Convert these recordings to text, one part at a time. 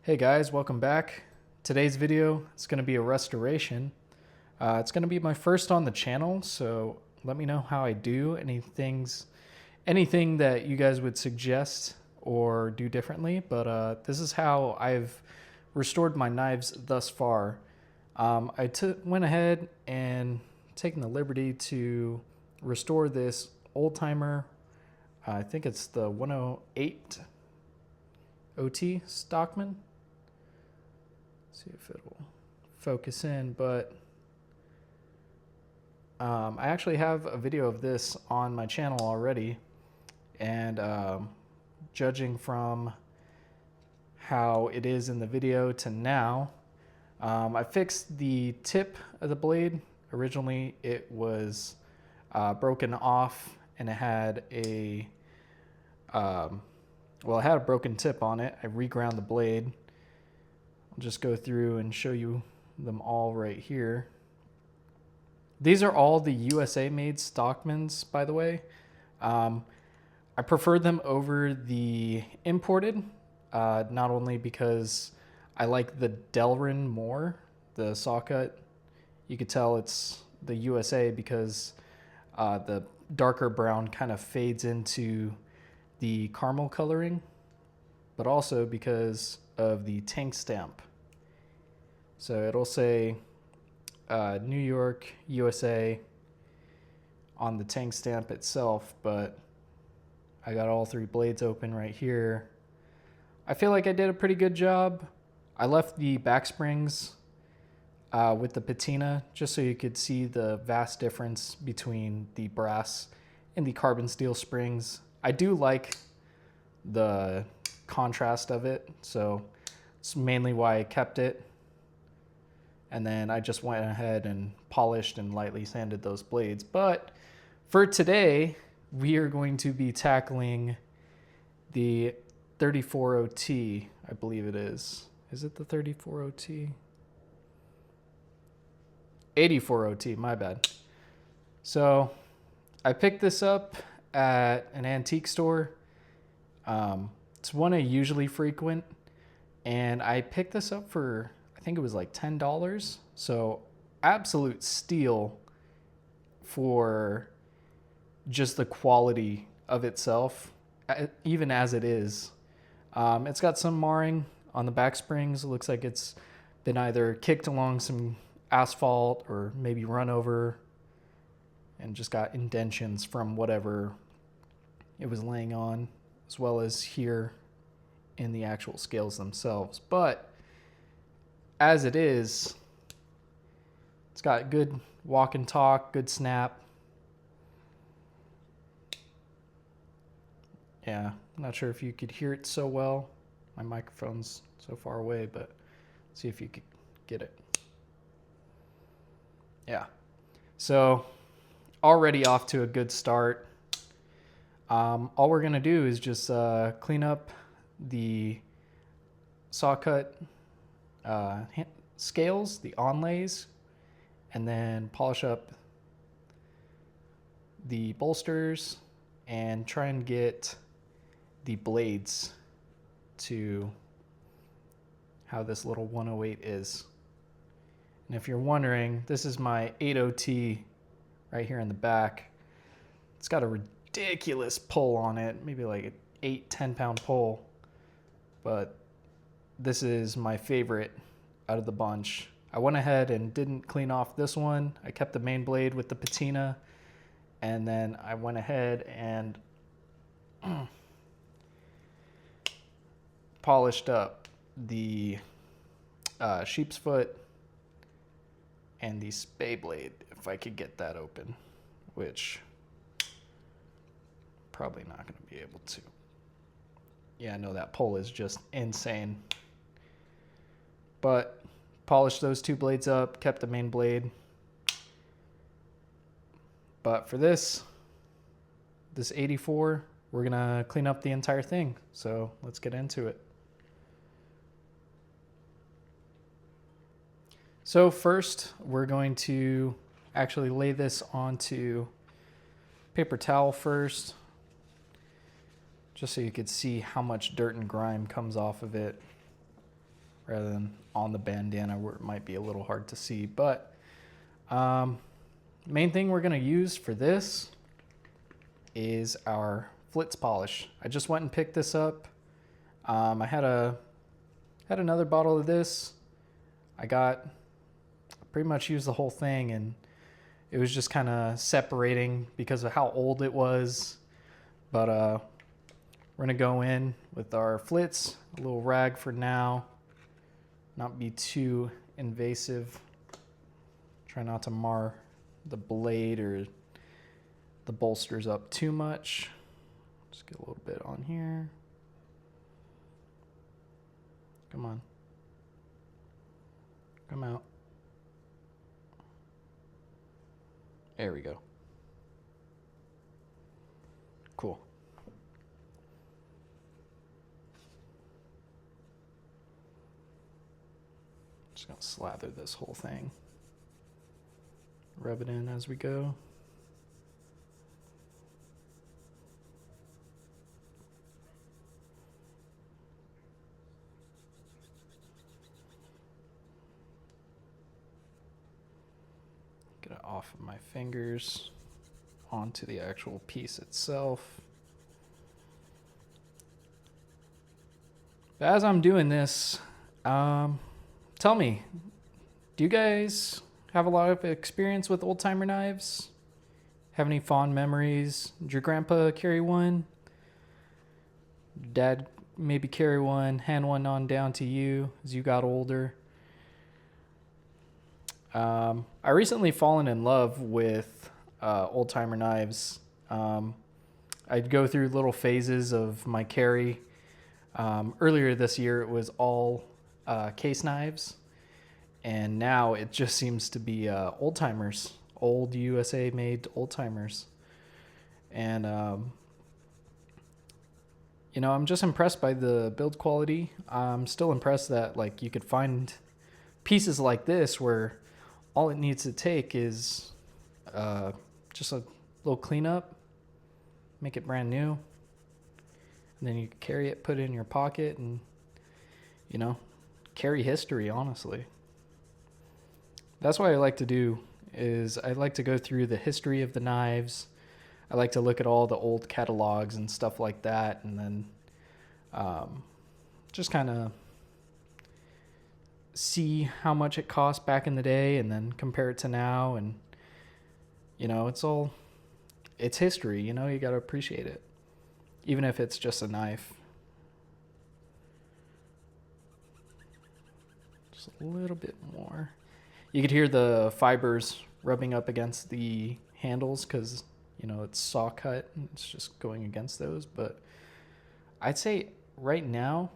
Hey guys, welcome back. Today's video is going to be a restoration. It's going to be my first on the channel, so let me know how I do. Anything that you guys would suggest or do differently. But this is how I've restored my knives thus far. I went ahead and taken the liberty to restore this old timer. I think it's the 108 OT Stockman. See if it'll focus in, but I actually have a video of this on my channel already, and judging from how it is in the video to now, I fixed the tip of the blade. Originally it was broken off and it had it had a broken tip on it. I reground the blade. Just go through and show you them all right here. These are all the USA made Stockmans, by the way. I prefer them over the imported, not only because I like the Delrin more, the saw cut. You could tell it's the USA because the darker brown kind of fades into the caramel coloring, but also because of the tank stamp. So it'll say New York, USA on the tank stamp itself, but I got all three blades open right here. I feel like I did a pretty good job. I left the back springs with the patina just so you could see the vast difference between the brass and the carbon steel springs. I do like the contrast of it, so it's mainly why I kept it. And then I just went ahead and polished and lightly sanded those blades. But for today, we are going to be tackling the 34OT, I believe it is. Is it the 34OT? 84OT, my bad. So I picked this up at an antique store. It's one I usually frequent. And I picked this up for, I think it was like $10. So absolute steal for just the quality of itself, even as it is. It's got some marring on the back springs. It looks like it's been either kicked along some asphalt or maybe run over and just got indentions from whatever it was laying on, as well as here in the actual scales themselves. But as it is, it's got good walk and talk, good snap. Yeah, I'm not sure if you could hear it so well. My microphone's so far away, but see if you could get it. Yeah, so already off to a good start. All we're gonna do is just clean up the saw cut scales, the onlays, and then polish up the bolsters and try and get the blades to how this little 108 is. And if you're wondering, this is my 8OT right here in the back. It's got a ridiculous pull on it, maybe like an 8-10 pound pull, but this is my favorite out of the bunch. I went ahead and didn't clean off this one. I kept the main blade with the patina, and then I went ahead and polished up the sheep's foot and the spay blade, if I could get that open, which probably not going to be able to. Yeah, I know that pull is just insane. But polished those two blades up, kept the main blade. But for this 84, we're gonna clean up the entire thing. So let's get into it. So first, we're going to actually lay this onto paper towel first, just so you could see how much dirt and grime comes off of it. rather than on the bandana where it might be a little hard to see. But main thing we're going to use for this is our Flitz polish. I just went and picked this up. I had another bottle of this. I pretty much used the whole thing, and it was just kind of separating because of how old it was. But we're gonna go in with our Flitz, a little rag for now, not be too invasive. Try not to mar the blade or the bolsters up too much. Just get a little bit on here. Come on. Come out. There we go. Cool. Just gonna slather this whole thing. Rub it in as we go. Get it off of my fingers onto the actual piece itself. But as I'm doing this, tell me, do you guys have a lot of experience with old-timer knives? Have any fond memories? Did your grandpa carry one? Dad maybe carry one, hand one on down to you as you got older? I recently fallen in love with old-timer knives. I'd go through little phases of my carry. Earlier this year, it was all case knives. And now it just seems to be old-timers, old USA-made old-timers. And, you know, I'm just impressed by the build quality. I'm still impressed that, like, you could find pieces like this where all it needs to take is just a little cleanup, make it brand new, and then you can carry it, put it in your pocket, and, you know, carry history, honestly. That's what I like to do, is I like to go through the history of the knives. I like to look at all the old catalogs and stuff like that, and then just kind of see how much it cost back in the day and then compare it to now. And, you know, it's history, you know, you got to appreciate it, even if it's just a knife. Just a little bit more. You could hear the fibers rubbing up against the handles because, you know, it's saw cut and it's just going against those. But I'd say right now,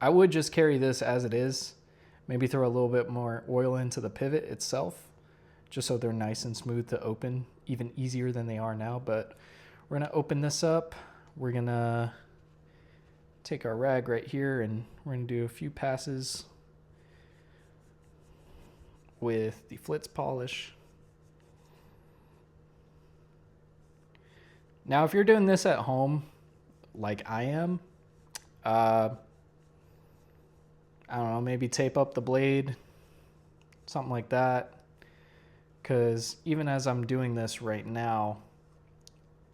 I would just carry this as it is. Maybe throw a little bit more oil into the pivot itself, just so they're nice and smooth to open, even easier than they are now. But we're going to open this up. We're going to take our rag right here, and we're going to do a few passes with the Flitz polish. Now, if you're doing this at home, like I am, I don't know, maybe tape up the blade, something like that. Because even as I'm doing this right now,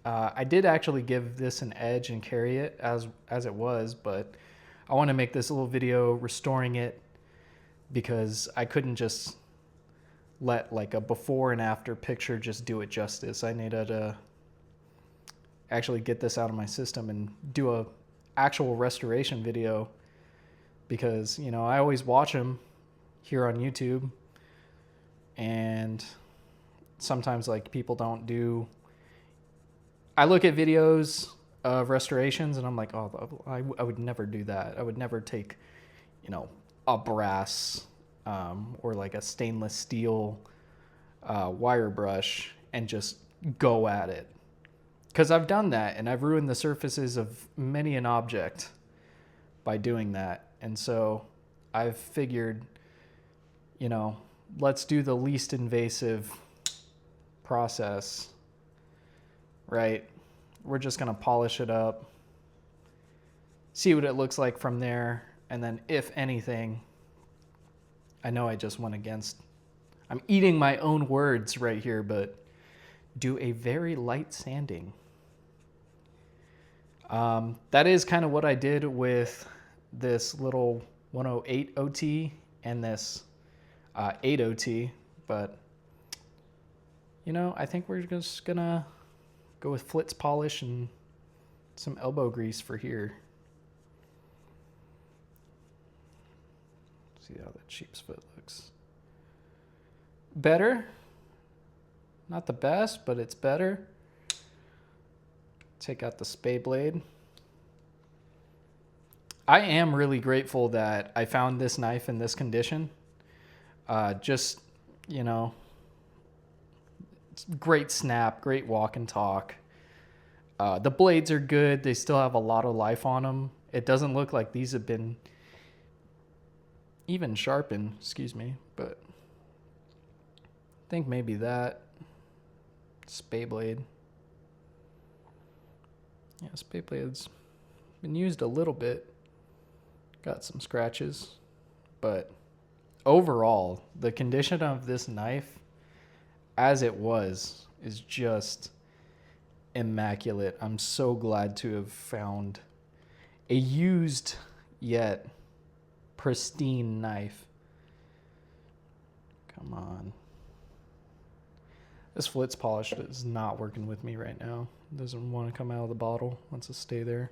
I did actually give this an edge and carry it as it was, but I want to make this little video restoring it because I couldn't just let like a before and after picture just do it justice. I needed to actually get this out of my system and do a actual restoration video because, you know, I always watch them here on YouTube, and sometimes like people don't do. I look at videos of restorations and I'm like, oh, I would never do that. I would never take, you know, a brass or like a stainless steel wire brush and just go at it. Because I've done that and I've ruined the surfaces of many an object by doing that. And so I've figured, you know, let's do the least invasive process, right? We're just going to polish it up, see what it looks like from there. And then if anything, I know I just went against, I'm eating my own words right here, but do a very light sanding. That is kind of what I did with this little 108 OT and this 8 OT, but you know, I think we're just gonna go with Flitz polish and some elbow grease for here. See how the sheep's foot looks. Better. Not the best, but it's better. Take out the spade blade. I am really grateful that I found this knife in this condition. Just, you know, great snap, great walk and talk. The blades are good. They still have a lot of life on them. It doesn't look like these have been even sharpened, excuse me, but I think maybe that spade blade. Yeah, spade blade's been used a little bit. Got some scratches, but overall, the condition of this knife as it was is just immaculate. I'm so glad to have found a used yet pristine knife. Come on. This Flitz polish is not working with me right now. It doesn't want to come out of the bottle. Wants to stay there.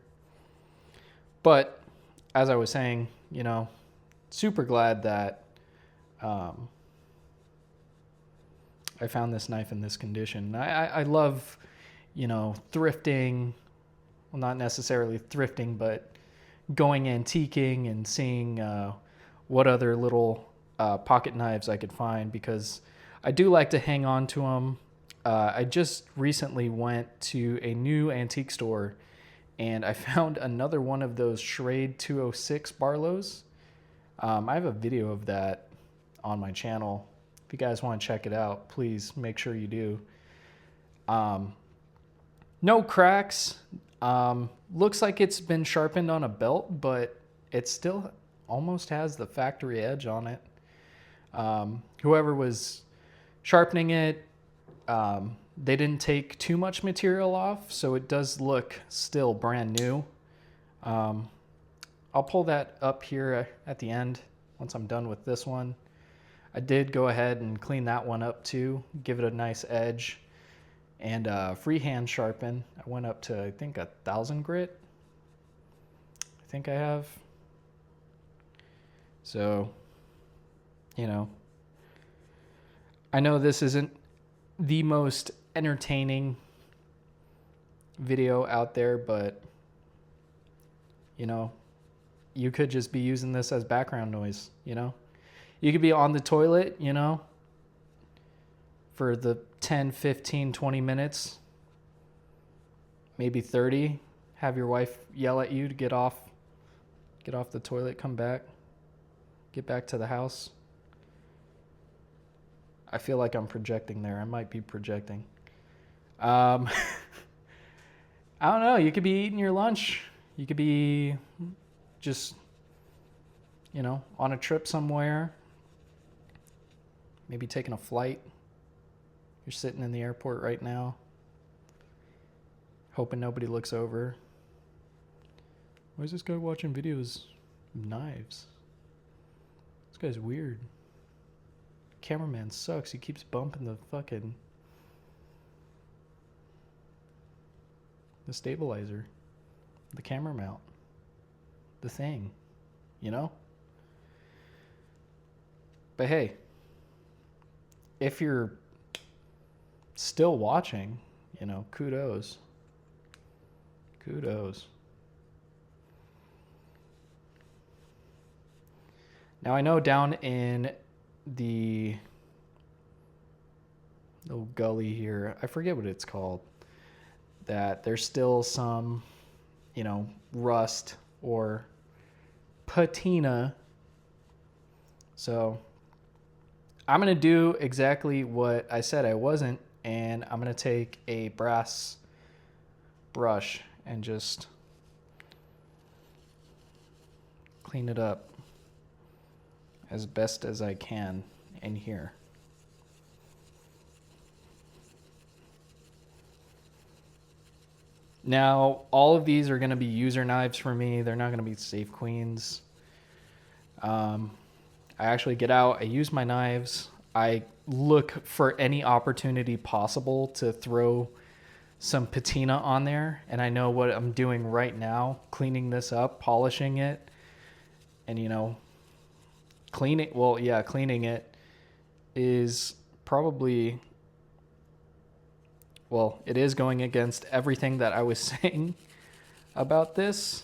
But as I was saying, you know, super glad that I found this knife in this condition. I love, you know, thrifting. Well, not necessarily thrifting, but going antiquing and seeing what other little pocket knives I could find, because I do like to hang on to them. I just recently went to a new antique store and I found another one of those Schrade 206 Barlows. I have a video of that on my channel. If you guys want to check it out, please make sure you do. No cracks. Looks like it's been sharpened on a belt, but it still almost has the factory edge on it. Whoever was sharpening it, they didn't take too much material off, so it does look still brand new. I'll pull that up here at the end once I'm done with this one. I did go ahead and clean that one up too, give it a nice edge, and freehand sharpen. I went up to, I think, 1,000 grit. I think I have. So, you know, I know this isn't the most entertaining video out there, but you know, you could just be using this as background noise, you know? You could be on the toilet, you know, for the 10, 15, 20 minutes, maybe 30, have your wife yell at you to get off the toilet, come back, get back to the house. I feel like I'm projecting there. I might be projecting. I don't know. You could be eating your lunch. You could be just, you know, on a trip somewhere. Maybe taking a flight. You're sitting in the airport right now, hoping nobody looks over. Why is this guy watching videos of knives? This guy's weird. Cameraman sucks. He keeps bumping the stabilizer, the camera mount, the thing, you know? But hey, if you're still watching, you know, kudos. Kudos. Now I know down in the little gully here, I forget what it's called, that there's still some, you know, rust or patina. So I'm going to do exactly what I said I wasn't, and I'm going to take a brass brush and just clean it up as best as I can in here. Now, all of these are going to be user knives for me. They're not going to be safe queens. I actually get out, I use my knives. I look for any opportunity possible to throw some patina on there. And I know what I'm doing right now, cleaning this up, polishing it, and, you know, cleaning it is probably... Well, it is going against everything that I was saying about this.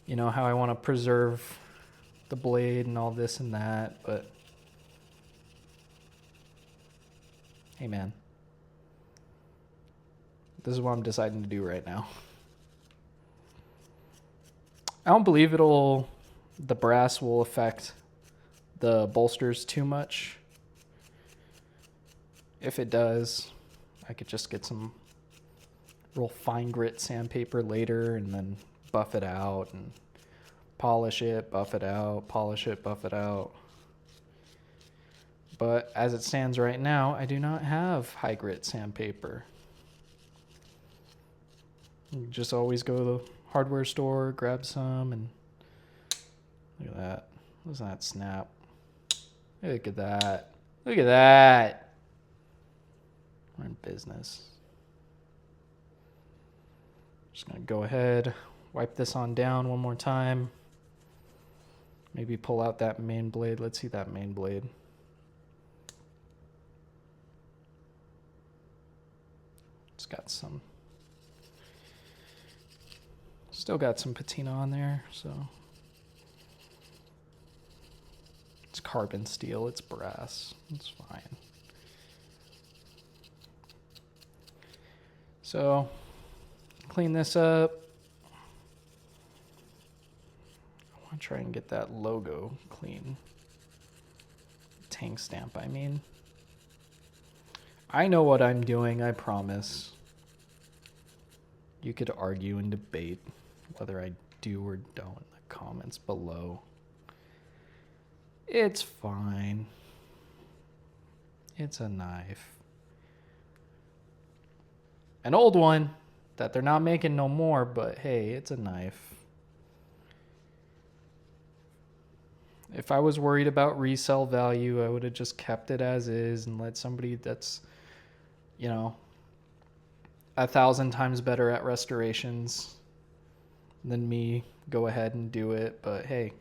You know, how I want to preserve the blade and all this and that, but hey man, this is what I'm deciding to do right now. I don't believe the brass will affect the bolsters too much. If it does, I could just get some real fine grit sandpaper later and then buff it out and polish it, buff it out, polish it, buff it out. But as it stands right now, I do not have high grit sandpaper. You just always go to the hardware store, grab some, and look at that. Doesn't that snap? Look at that. Look at that. We're in business. Just gonna go ahead, wipe this on down one more time. Maybe pull out that main blade. Let's see that main blade. It's got some, still got some patina on there, so. It's carbon steel, it's brass, it's fine. So, clean this up. I want to try and get that logo clean. Tank stamp, I mean. I know what I'm doing, I promise. You could argue and debate whether I do or don't in the comments below. It's fine. It's a knife. An old one that they're not making no more, but hey, it's a knife. If I was worried about resale value, I would have just kept it as is and let somebody that's, you know, 1,000 times better at restorations than me go ahead and do it. But hey,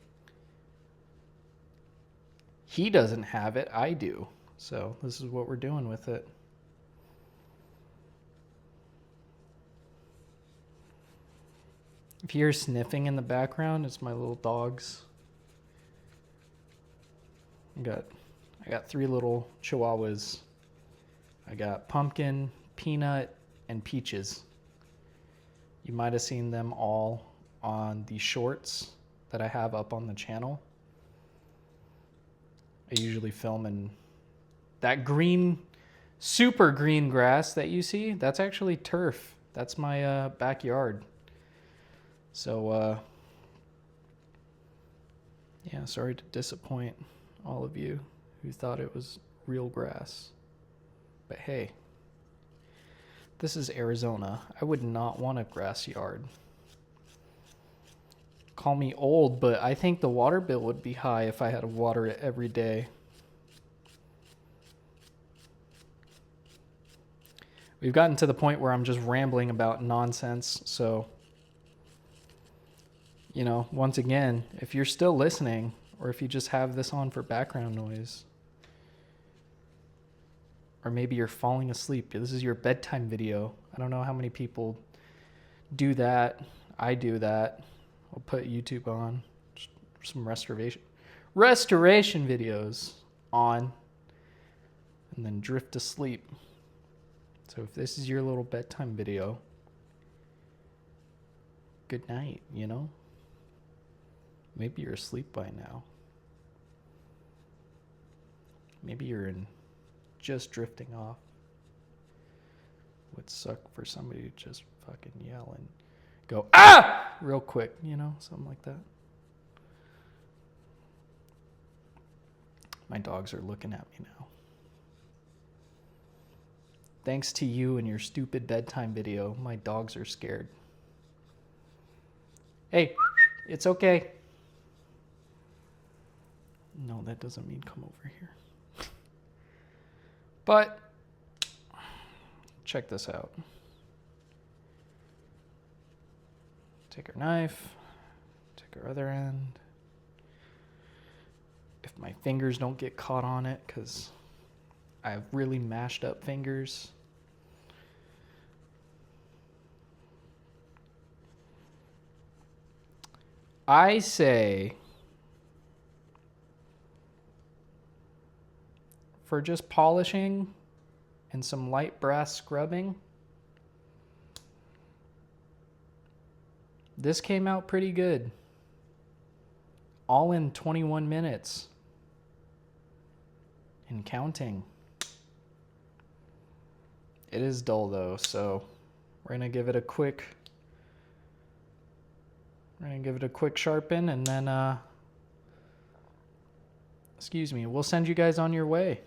he doesn't have it, I do. So this is what we're doing with it. If you hear sniffing in the background, it's my little dogs. I got 3 little chihuahuas. I got Pumpkin, Peanut, and Peaches. You might have seen them all on the shorts that I have up on the channel. I usually film in that green, super green grass that you see. That's actually turf. That's my backyard. So, yeah, sorry to disappoint all of you who thought it was real grass. But hey, this is Arizona. I would not want a grass yard. Call me old, but I think the water bill would be high if I had to water it every day. We've gotten to the point where I'm just rambling about nonsense, so... You know, once again, if you're still listening, or if you just have this on for background noise, or maybe you're falling asleep, this is your bedtime video. I don't know how many people do that. I do that. I'll put YouTube on, just some restoration videos on, and then drift to sleep. So if this is your little bedtime video, good night, you know? Maybe you're asleep by now. Maybe you're just drifting off. Would suck for somebody to just fucking yell and go, ah! Real quick, you know, something like that. My dogs are looking at me now. Thanks to you and your stupid bedtime video, my dogs are scared. Hey, it's okay. No, that doesn't mean come over here. But check this out. Take our knife, take our other end. If my fingers don't get caught on it, because I have really mashed up fingers. I say for just polishing and some light brass scrubbing, this came out pretty good. All in 21 minutes. And counting. It is dull though, so we're gonna give it a quick sharpen, and then excuse me, we'll send you guys on your way.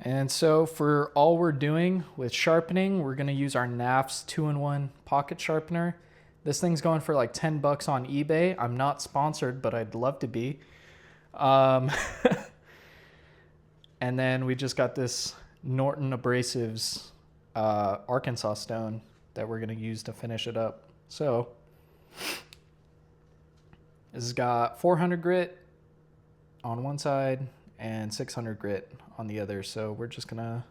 And so for all we're doing with sharpening, we're gonna use our NAF's 2-in-1 pocket sharpener. This thing's going for like 10 bucks on eBay. I'm not sponsored, but I'd love to be. And then we just got this Norton Abrasives Arkansas stone that we're going to use to finish it up. So this has got 400 grit on one side and 600 grit on the other. So we're just going to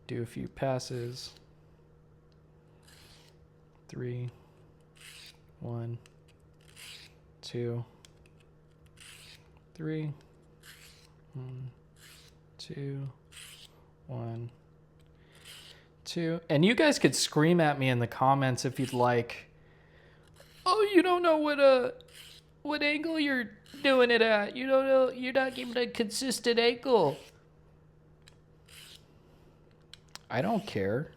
do a few passes. 3, 1, 2, 3, 1, 2, 1, 2. And you guys could scream at me in the comments if you'd like. Oh, you don't know what angle you're doing it at. You don't know. You're not giving a consistent angle. I don't care.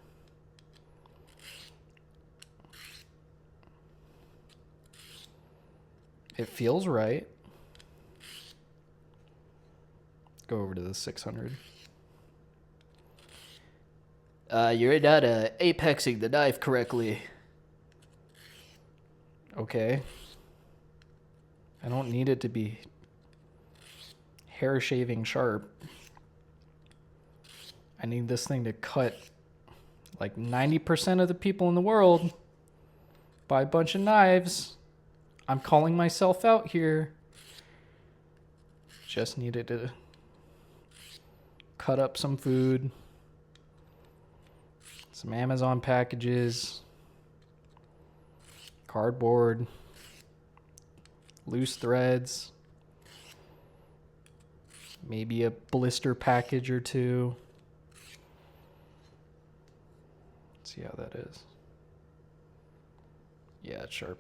It feels right. Go over to the 600. You're not apexing the knife correctly. Okay. I don't need it to be hair shaving sharp. I need this thing to cut like 90% of the people in the world buy a bunch of knives. I'm calling myself out here. Just needed to cut up some food, some Amazon packages, cardboard, loose threads, maybe a blister package or two. Let's see how that is. Yeah, it's sharp.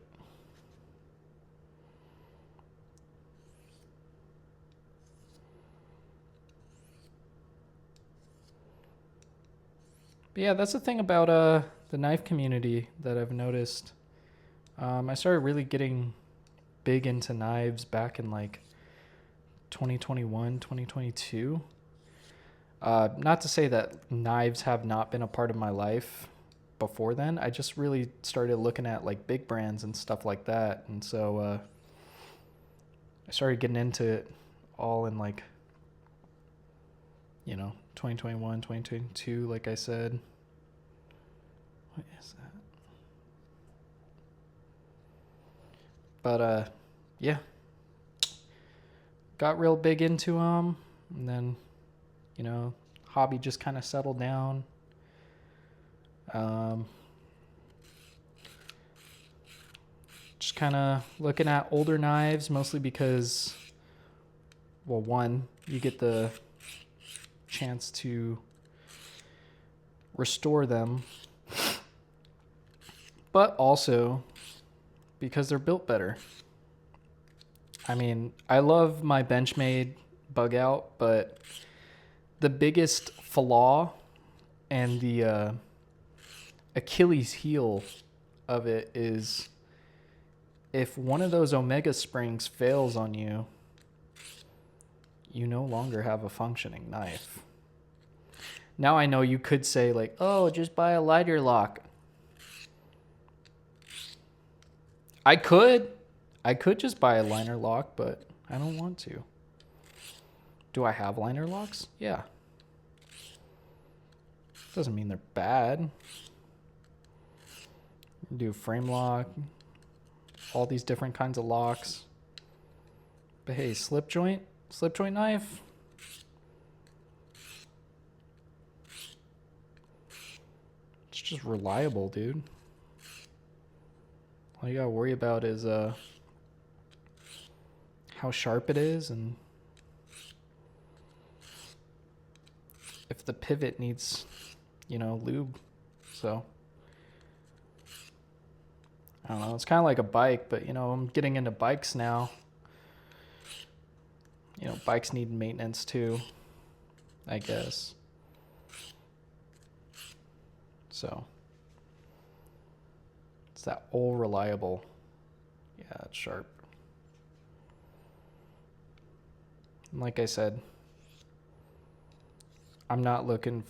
But yeah, that's the thing about the knife community that I've noticed. I started really getting big into knives back in like 2021, 2022. Not to say that knives have not been a part of my life before then. I just really started looking at like big brands and stuff like that. And so I started getting into it all in like, 2021, 2022, like I said. What is that? But yeah. Got real big into them, and then, hobby just kind of settled down. Just kind of looking at older knives, mostly because, well, one, you get the chance to restore them, but also because they're built better. I mean, I love my Benchmade bug out, but the biggest flaw and the Achilles heel of it is if one of those omega springs fails on you, you no longer have a functioning knife. Now I know you could say like, oh, just buy a lighter lock. I could just buy a liner lock, but I don't want to. Do I have liner locks? Yeah. Doesn't mean they're bad. Do frame lock, all these different kinds of locks. But hey, slip joint knife. It's just reliable, dude. All you gotta worry about is how sharp it is and if the pivot needs, lube. So I don't know. It's kind of like a bike, but I'm getting into bikes now. Bikes need maintenance too, I guess. So it's that old reliable. Yeah, it's sharp. And like I said, I'm not looking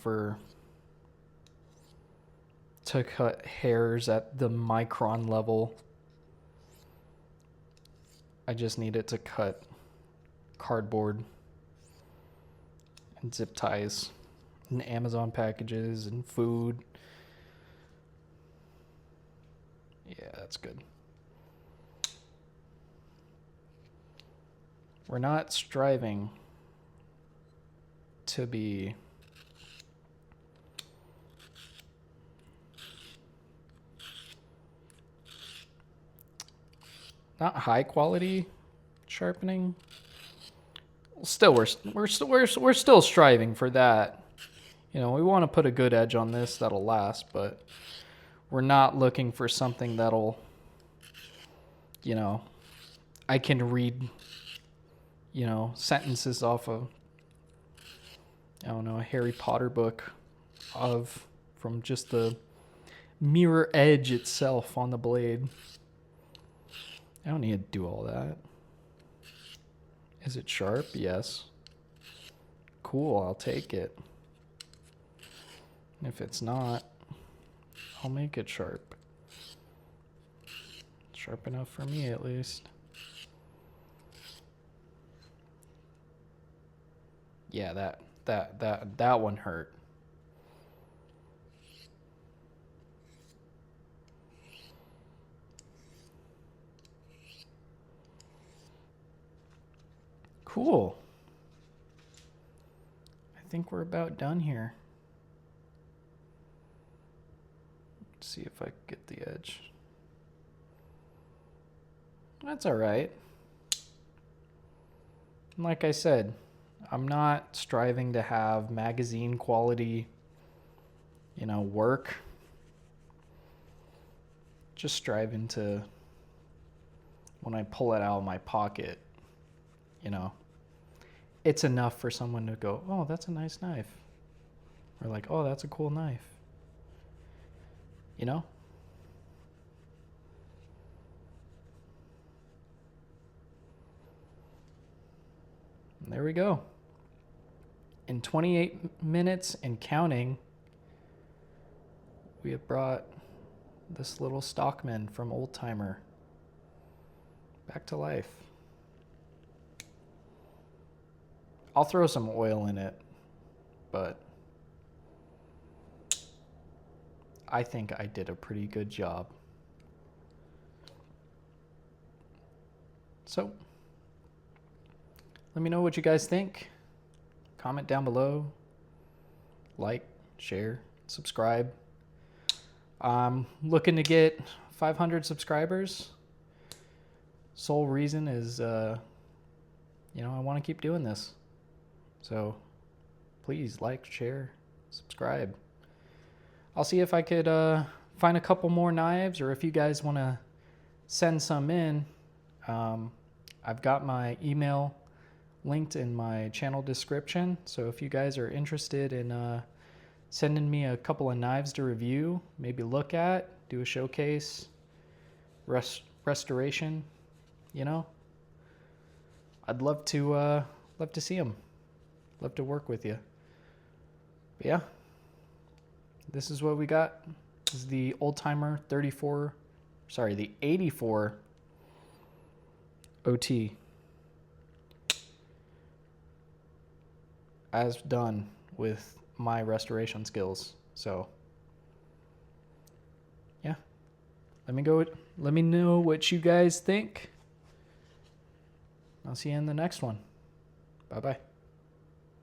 to cut hairs at the micron level. I just need it to cut cardboard and zip ties and Amazon packages and food. Yeah, that's good. We're not striving to be not high quality sharpening. Still, we're still striving for that. We want to put a good edge on this that'll last, but we're not looking for something that'll, I can read, sentences off of, a Harry Potter book from just the mirror edge itself on the blade. I don't need to do all that. Is it sharp? Yes. Cool, I'll take it. If it's not, I'll make it sharp. Sharp enough for me, at least. Yeah, that one hurt. Cool. I think we're about done here. Let's see if I can get the edge. That's all right. Like I said, I'm not striving to have magazine quality, work. Just striving to, when I pull it out of my pocket, it's enough for someone to go, oh, that's a nice knife. Or like, oh, that's a cool knife. And there we go. In 28 minutes and counting, we have brought this little Stockman from Old Timer back to life. I'll throw some oil in it, but I think I did a pretty good job. So, let me know what you guys think. Comment down below. Like, share, subscribe. I'm looking to get 500 subscribers. Sole reason is, I want to keep doing this. So, please like, share, subscribe. I'll see if I could find a couple more knives, or if you guys want to send some in. I've got my email linked in my channel description. So if you guys are interested in sending me a couple of knives to review, maybe look at, do a showcase, restoration, you know, I'd love to see them. Love to work with you. But yeah, this is what we got. This is the Oldtimer 84 OT. As done with my restoration skills. So yeah, let me know what you guys think. I'll see you in the next one. Bye bye.